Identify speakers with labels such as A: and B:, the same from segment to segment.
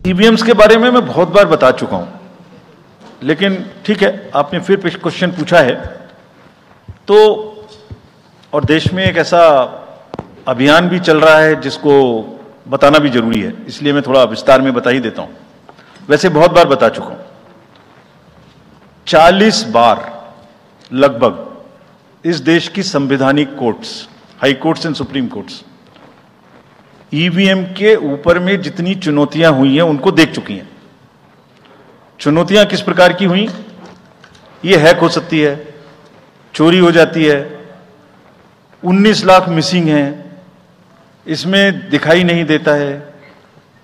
A: EVMs के बारे में मैं बहुत बार बता चुका हूं, लेकिन ठीक है, आपने फिर क्वेश्चन पूछा है तो, और देश में एक ऐसा अभियान भी चल रहा है जिसको बताना भी जरूरी है, इसलिए मैं थोड़ा विस्तार में बता ही देता हूं। वैसे बहुत बार बता चुका हूं, 40 बार लगभग इस देश की संवैधानिक courts, high courts and supreme courts EVM के ऊपर में जितनी चुनौतियां हुई हैं उनको देख चुकी हैं। चुनौतियां किस प्रकार की हुई? ये हैक हो सकती है, चोरी हो जाती है, 19 लाख मिसिंग हैं, इसमें दिखाई नहीं देता है,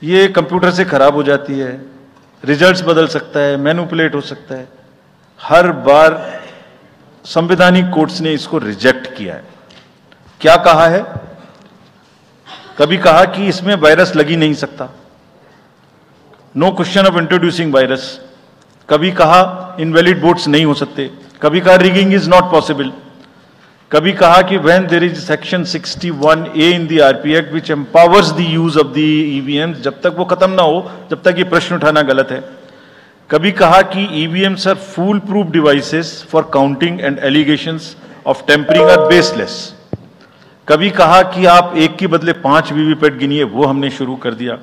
A: ये कंप्यूटर से खराब हो जाती है, रिजल्ट्स बदल सकता है, मैनिपुलेट हो सकता है। हर बार संवैधानिक कोर्ट्स ने इसको रिजेक्ट किया है। क्या कहा है? कभी कहा कि इसमें वायरस लग ही नहीं सकता, no question of introducing virus. कभी कहा इनवैलिड वोट्स नहीं हो सकते, कभी कहा रिगिंग इज नॉट पॉसिबल, कभी कहा कि when there is section 61A in the RP act which empowers the use of the EVMs, जब तक वो खत्म ना हो तब तक ये प्रश्न उठाना गलत है। कभी कहा कि EVMs are fool proof devices for counting and allegations of tampering are baseless. कभी कहा कि आप एक के बदले 5 वीवीपैट गिनिए, वो हमने शुरू कर दिया।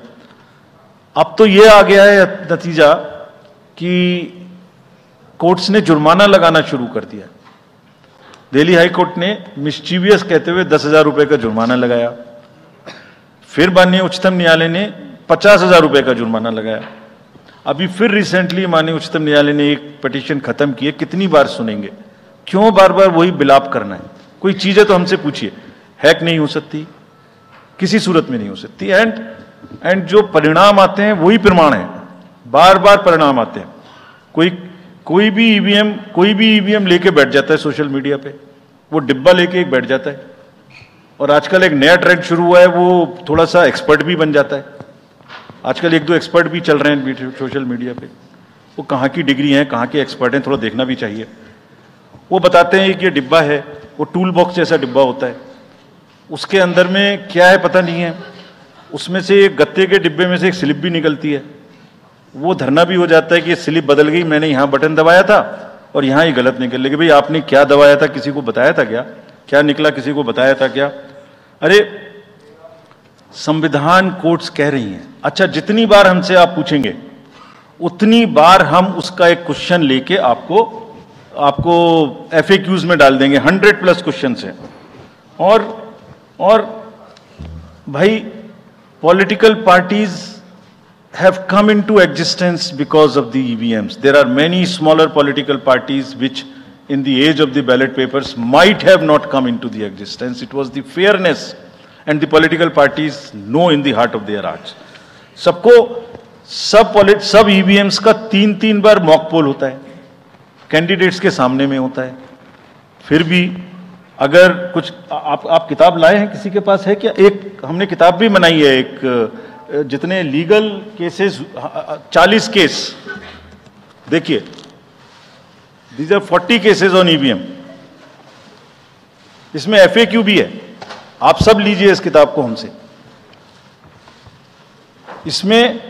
A: अब तो ये आ गया है नतीजा कि कोर्ट्स ने जुर्माना लगाना शुरू कर दिया। दिल्ली हाई कोर्ट ने मिस्चीवियस कहते हुए 10,000 रुपए का जुर्माना लगाया, फिर माननीय उच्चतम न्यायालय ने 50,000 रुपए का जुर्माना लगाया। अभी फिर रिसेंटली माननीय उच्चतम न्यायालय ने एक पिटीशन खत्म की है। कितनी बार सुनेंगे? क्यों बार बार वही बिलाप करना है? कोई चीज है तो हमसे पूछिए। हैक नहीं हो सकती, किसी सूरत में नहीं हो सकती, एंड जो परिणाम आते हैं वही प्रमाण है, बार बार परिणाम आते हैं। कोई भी ईवीएम लेके बैठ जाता है सोशल मीडिया पे, वो डिब्बा लेके एक बैठ जाता है, और आजकल एक नया ट्रेंड शुरू हुआ है, वो थोड़ा सा एक्सपर्ट भी बन जाता है। आजकल 1-2 एक्सपर्ट भी चल रहे हैं सोशल मीडिया पे, वो कहाँ की डिग्री हैं, कहाँ के एक्सपर्ट हैं, थोड़ा देखना भी चाहिए। वो बताते हैं कि ये डिब्बा है, वो टूल बॉक्स जैसा डिब्बा होता है, उसके अंदर में क्या है पता नहीं है, उसमें से एक गत्ते के डिब्बे में से एक स्लिप भी निकलती है, वो धरना भी हो जाता है कि ये स्लिप बदल गई, मैंने यहाँ बटन दबाया था और यहाँ ही गलत निकल गई। भाई आपने क्या दबाया था, किसी को बताया था क्या? क्या निकला, किसी को बताया था क्या? अरे संविधान कोर्ट्स कह रही हैं। अच्छा, जितनी बार हमसे आप पूछेंगे उतनी बार हम उसका एक क्वेश्चन लेके आपको FAQs में डाल देंगे। 100+ क्वेश्चन हैं। और भाई political parties have come into existence because of the EVMs. There are many smaller political parties which in the age of the ballot papers might have not come into the existence. It was the fairness and the political parties know in the heart of their hearts. सब EVMs का 3-3 बार mock poll होता है, candidates के सामने में होता है। फिर भी अगर कुछ आप किताब लाए हैं, किसी के पास है क्या? एक हमने किताब भी बनाई है, एक जितने लीगल केसेस, 40 केस, देखिए, these are 40 cases on EVM. इसमें FAQ भी है, आप सब लीजिए इस किताब को हमसे। इसमें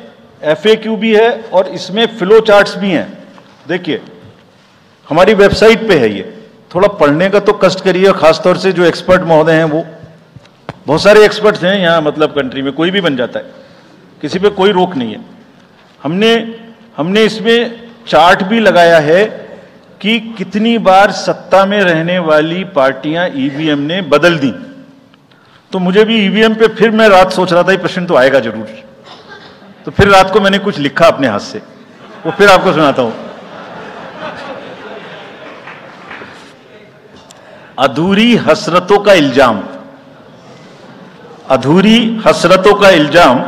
A: FAQ भी है और इसमें फ्लो चार्ट्स भी हैं। देखिए, हमारी वेबसाइट पे है ये, थोड़ा पढ़ने का तो कष्ट करिए, खासतौर से जो एक्सपर्ट महोदय हैं, वो बहुत सारे एक्सपर्ट्स हैं यहाँ, मतलब कंट्री में कोई भी बन जाता है, किसी पे कोई रोक नहीं है। हमने इसमें चार्ट भी लगाया है कि कितनी बार सत्ता में रहने वाली पार्टियां ईवीएम ने बदल दी। तो मुझे भी ईवीएम पे फिर मैं रात सोच रहा था ये प्रश्न तो आएगा जरूर, तो फिर रात को मैंने कुछ लिखा अपने हाथ से, वो फिर आपको सुनाता हूं। अधूरी हसरतों का इल्जाम, अधूरी हसरतों का इल्जाम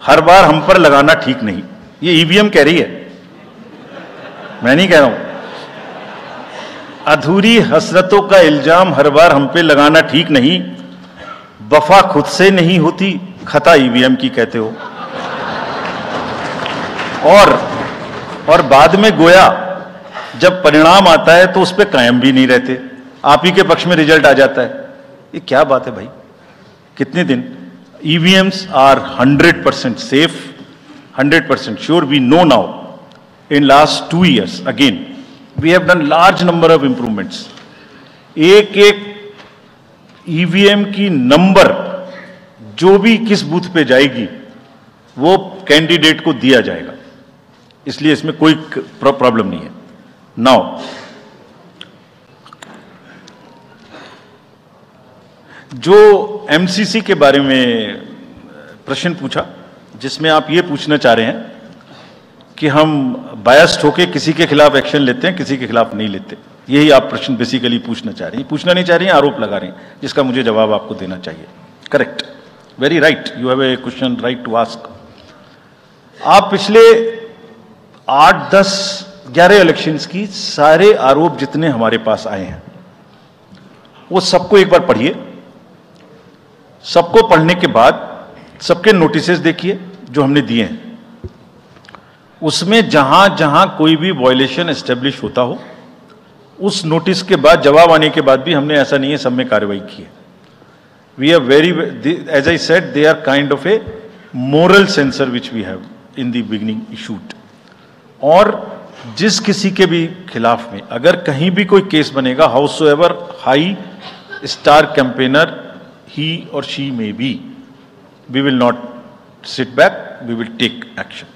A: हर बार हम पर लगाना ठीक नहीं। ये ईवीएम कह रही है, मैं नहीं कह रहा हूं। अधूरी हसरतों का इल्जाम हर बार हम पे लगाना ठीक नहीं, वफा खुद से नहीं होती, खता ईवीएम की कहते हो। और बाद में गोया जब परिणाम आता है तो उस पर कायम भी नहीं रहते, आप ही के पक्ष में रिजल्ट आ जाता है। ये क्या बात है भाई? कितने दिन? EVMs are 100% safe, 100% sure. We know now, in last 2 years, again, we have done large number of improvements. एक ईवीएम की नंबर जो भी किस बूथ पे जाएगी वो कैंडिडेट को दिया जाएगा, इसलिए इसमें कोई प्रॉब्लम नहीं है. नाउ जो एमसीसी के बारे में प्रश्न पूछा, जिसमें आप ये पूछना चाह रहे हैं कि हम बायस्ड होके किसी के खिलाफ एक्शन लेते हैं, किसी के खिलाफ नहीं लेते, यही आप प्रश्न बेसिकली पूछना चाह रहे हैं. पूछना नहीं चाह रही हैं, आरोप लगा रहे हैं, जिसका मुझे जवाब आपको देना चाहिए. Correct, very right, you have a question right to ask. आप पिछले 8, 10, 11 इलेक्शंस की सारे आरोप जितने हमारे पास आए हैं वो सबको एक बार पढ़िए. सबको पढ़ने के बाद सबके नोटिसेस देखिए जो हमने दिए हैं. उसमें जहां जहां कोई भी वायलेशन एस्टेब्लिश होता हो, उस नोटिस के बाद, जवाब आने के बाद भी हमने ऐसा नहीं है सब में कार्रवाई की है. We are very, as I said, they are kind of a moral censor which we have in the beginning issued. और जिस किसी के भी खिलाफ में अगर कहीं भी कोई केस बनेगा, however high star campaigner he or she may be, we will not sit back, we will take action.